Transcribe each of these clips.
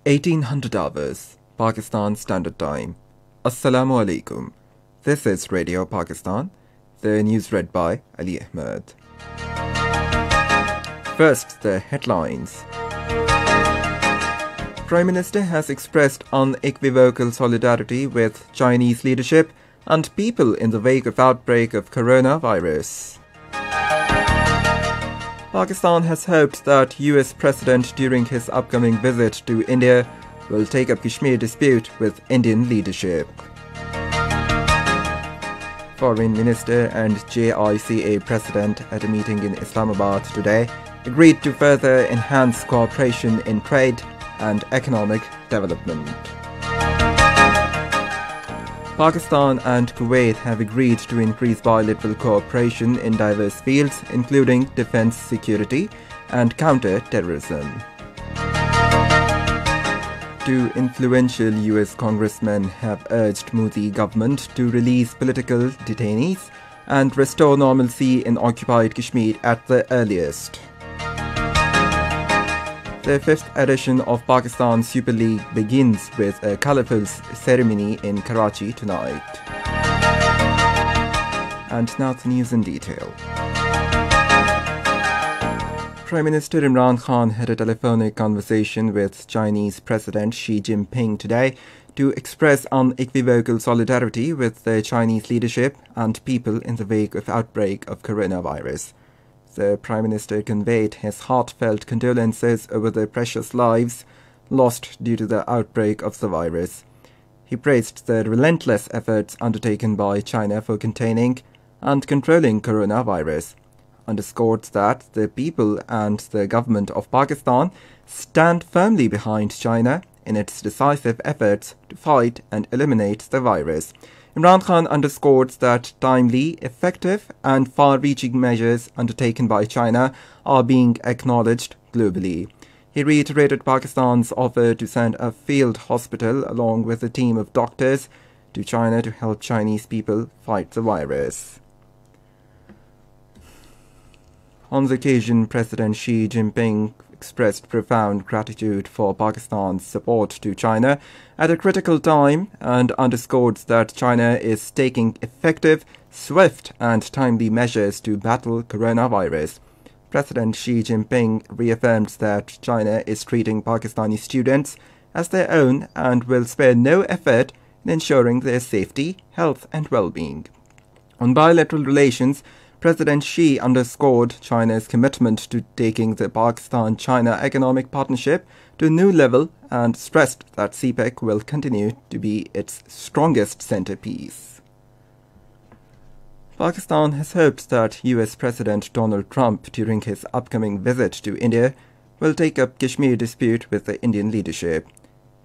1800 hours, Pakistan Standard Time. Assalamu alaikum. This is Radio Pakistan. The news read by Ali Ahmed. First, the headlines. Prime Minister has expressed unequivocal solidarity with Chinese leadership and people in the wake of outbreak of coronavirus. Pakistan has hoped that US President during his upcoming visit to India will take up Kashmir dispute with Indian leadership. Foreign Minister and JICA President at a meeting in Islamabad today agreed to further enhance cooperation in trade and economic development. Pakistan and Kuwait have agreed to increase bilateral cooperation in diverse fields, including defense, security, and counter-terrorism. Two influential US congressmen have urged Modi government to release political detainees and restore normalcy in occupied Kashmir at the earliest. The fifth edition of Pakistan Super League begins with a colourful ceremony in Karachi tonight. And now the news in detail. Prime Minister Imran Khan had a telephonic conversation with Chinese President Xi Jinping today to express unequivocal solidarity with the Chinese leadership and people in the wake of outbreak of coronavirus. The Prime Minister conveyed his heartfelt condolences over the precious lives lost due to the outbreak of the virus. He praised the relentless efforts undertaken by China for containing and controlling coronavirus, underscored that the people and the government of Pakistan stand firmly behind China in its decisive efforts to fight and eliminate the virus. Imran Khan underscored that timely, effective and far-reaching measures undertaken by China are being acknowledged globally. He reiterated Pakistan's offer to send a field hospital along with a team of doctors to China to help Chinese people fight the virus. On the occasion, President Xi Jinping expressed profound gratitude for Pakistan's support to China at a critical time and underscored that China is taking effective, swift and timely measures to battle coronavirus. President Xi Jinping reaffirmed that China is treating Pakistani students as their own and will spare no effort in ensuring their safety, health and well-being. On bilateral relations, President Xi underscored China's commitment to taking the Pakistan-China economic partnership to a new level and stressed that CPEC will continue to be its strongest centerpiece. Pakistan has hoped that US President Donald Trump, during his upcoming visit to India, will take up Kashmir dispute with the Indian leadership.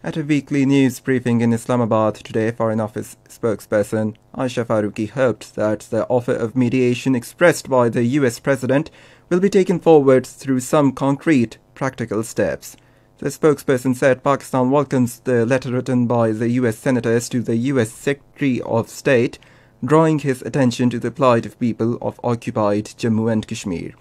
At a weekly news briefing in Islamabad today, Foreign Office spokesperson Aisha Faruqi hoped that the offer of mediation expressed by the US President will be taken forward through some concrete, practical steps. The spokesperson said Pakistan welcomes the letter written by the US Senators to the US Secretary of State, drawing his attention to the plight of people of occupied Jammu and Kashmir.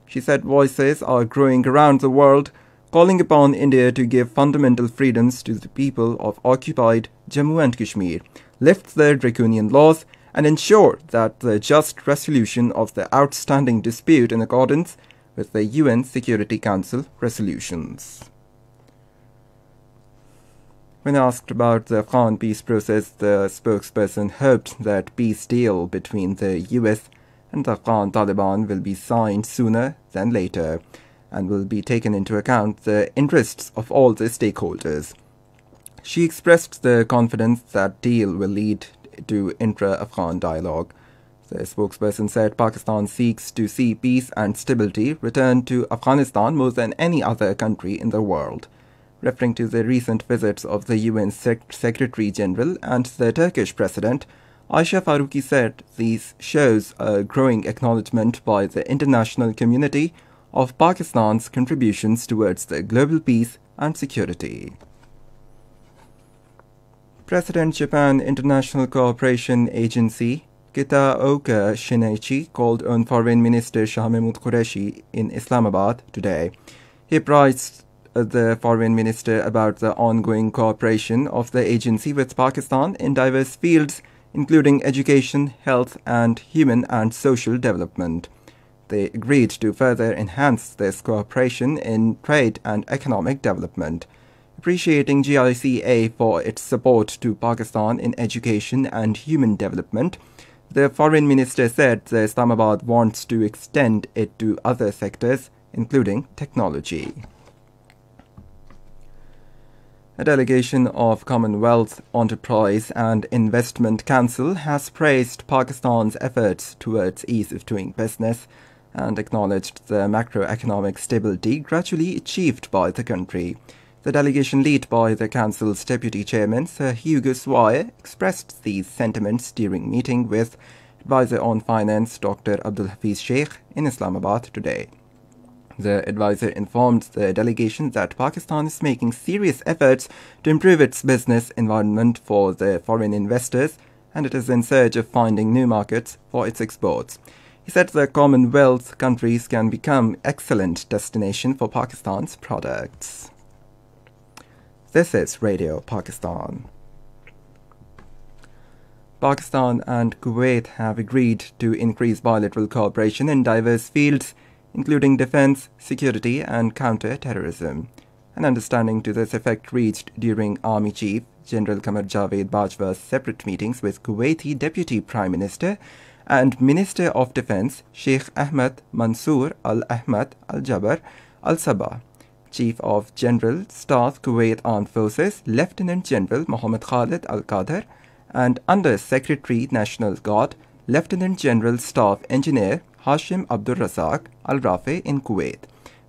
She said voices are growing around the world, calling upon India to give fundamental freedoms to the people of occupied Jammu and Kashmir, lift their draconian laws, and ensure that the just resolution of the outstanding dispute in accordance with the UN Security Council resolutions. When asked about the Afghan peace process, the spokesperson hoped that peace deal between the US and the Afghan Taliban will be signed sooner than later, and will be taken into account the interests of all the stakeholders. She expressed the confidence that deal will lead to intra-Afghan dialogue. The spokesperson said Pakistan seeks to see peace and stability return to Afghanistan more than any other country in the world. Referring to the recent visits of the UN Secretary-General and the Turkish President, Aisha Faruqi said these shows a growing acknowledgement by the international community of Pakistan's contributions towards the global peace and security. President Japan International Cooperation Agency Kitaoka Shinichi called on Foreign Minister Shah Mahmood Qureshi in Islamabad today. He praised the foreign minister about the ongoing cooperation of the agency with Pakistan in diverse fields, including education, health, and human and social development. They agreed to further enhance this cooperation in trade and economic development, appreciating GICA for its support to Pakistan in education and human development. The foreign minister said that Islamabad wants to extend it to other sectors, including technology. A delegation of Commonwealth Enterprise and Investment Council has praised Pakistan's efforts towards ease of doing business and acknowledged the macroeconomic stability gradually achieved by the country. The delegation led by the Council's Deputy Chairman, Sir Hugo Swire, expressed these sentiments during meeting with Advisor on Finance Dr. Abdul Hafiz Sheikh in Islamabad today. The advisor informed the delegation that Pakistan is making serious efforts to improve its business environment for the foreign investors, and it is in search of finding new markets for its exports. He said the Commonwealth countries can become excellent destination for Pakistan's products. This is Radio Pakistan. Pakistan and Kuwait have agreed to increase bilateral cooperation in diverse fields, including defense, security, and counter-terrorism. An understanding to this effect reached during Army Chief General Qamar Javed Bajwa's separate meetings with Kuwaiti Deputy Prime Minister and Minister of Defense Sheikh Ahmed Mansour Al-Ahmed Al-Jaber Al-Sabah, Chief of General Staff Kuwait Armed Forces Lieutenant General Mohammed Khalid Al-Qadr, and Under Secretary National Guard Lieutenant General Staff Engineer Hashim Abdul Razak Al-Rafi in Kuwait.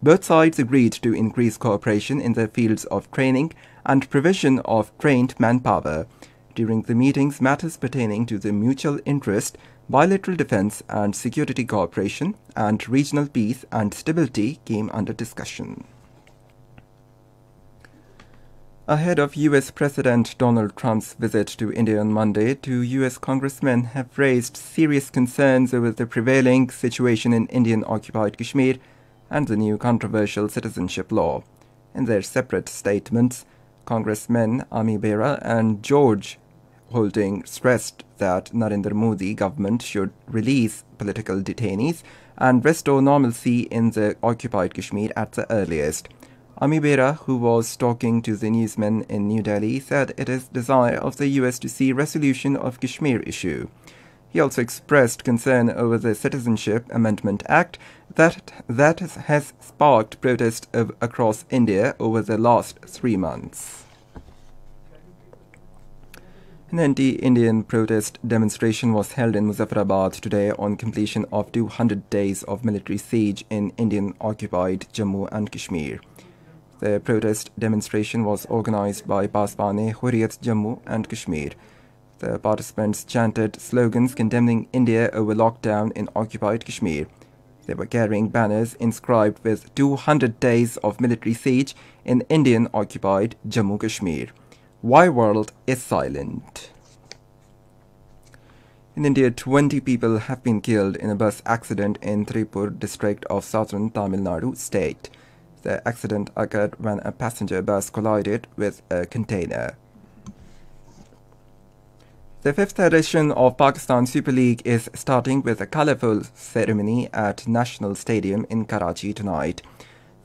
Both sides agreed to increase cooperation in the fields of training and provision of trained manpower. During the meetings, matters pertaining to the mutual interest, bilateral defense and security cooperation, and regional peace and stability came under discussion. Ahead of U.S. President Donald Trump's visit to India on Monday, two U.S. congressmen have raised serious concerns over the prevailing situation in Indian-occupied Kashmir and the new controversial citizenship law. In their separate statements, Congressmen Ami Bera and George Holding stressed that Narendra Modi government should release political detainees and restore normalcy in the occupied Kashmir at the earliest. Ami Bera, who was talking to the newsmen in New Delhi, said it is desire of the US to see resolution of Kashmir issue. He also expressed concern over the Citizenship Amendment Act that has sparked protests across India over the last 3 months. An anti-Indian protest demonstration was held in Muzaffarabad today on completion of 200 days of military siege in Indian-occupied Jammu and Kashmir. The protest demonstration was organized by Paswane Hurriyat Jammu and Kashmir. The participants chanted slogans condemning India over lockdown in occupied Kashmir. They were carrying banners inscribed with 200 days of military siege in Indian-occupied Jammu Kashmir. Why world is silent? In India, 20 people have been killed in a bus accident in Tripur district of southern Tamil Nadu state. The accident occurred when a passenger bus collided with a container. The 5th edition of Pakistan Super League is starting with a colourful ceremony at National Stadium in Karachi tonight.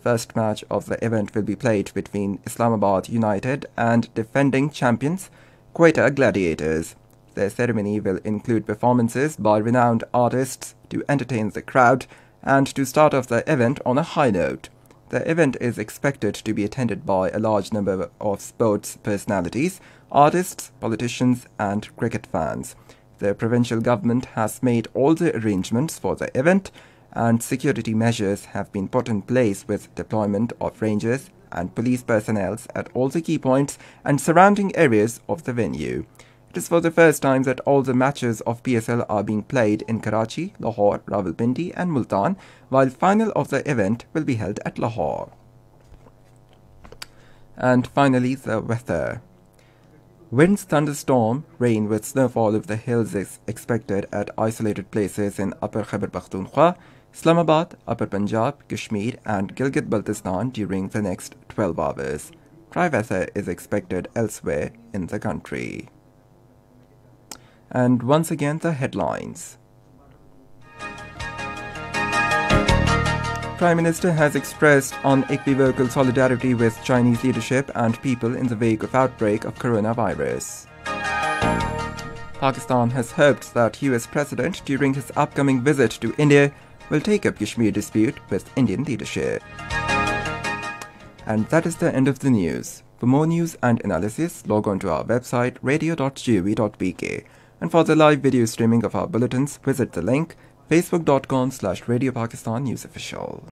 First match of the event will be played between Islamabad United and defending champions Quetta Gladiators. The ceremony will include performances by renowned artists to entertain the crowd and to start off the event on a high note. The event is expected to be attended by a large number of sports personalities, artists, politicians, and cricket fans. The provincial government has made all the arrangements for the event, and security measures have been put in place with deployment of rangers and police personnel at all the key points and surrounding areas of the venue. It is for the first time that all the matches of PSL are being played in Karachi, Lahore, Rawalpindi and Multan, while final of the event will be held at Lahore. And finally, the weather. Winds, thunderstorm, rain with snowfall over the hills is expected at isolated places in Upper Khyber Pakhtunkhwa, Islamabad, Upper Punjab, Kashmir and Gilgit-Baltistan during the next 12 hours. Dry weather is expected elsewhere in the country. And once again, the headlines. Prime Minister has expressed unequivocal solidarity with Chinese leadership and people in the wake of outbreak of coronavirus. Pakistan has hoped that US President during his upcoming visit to India will take up Kashmir dispute with Indian leadership. And that is the end of the news. For more news and analysis, log on to our website radio.gov.pk. And for the live video streaming of our bulletins, visit the link facebook.com/Radio Pakistan News Official.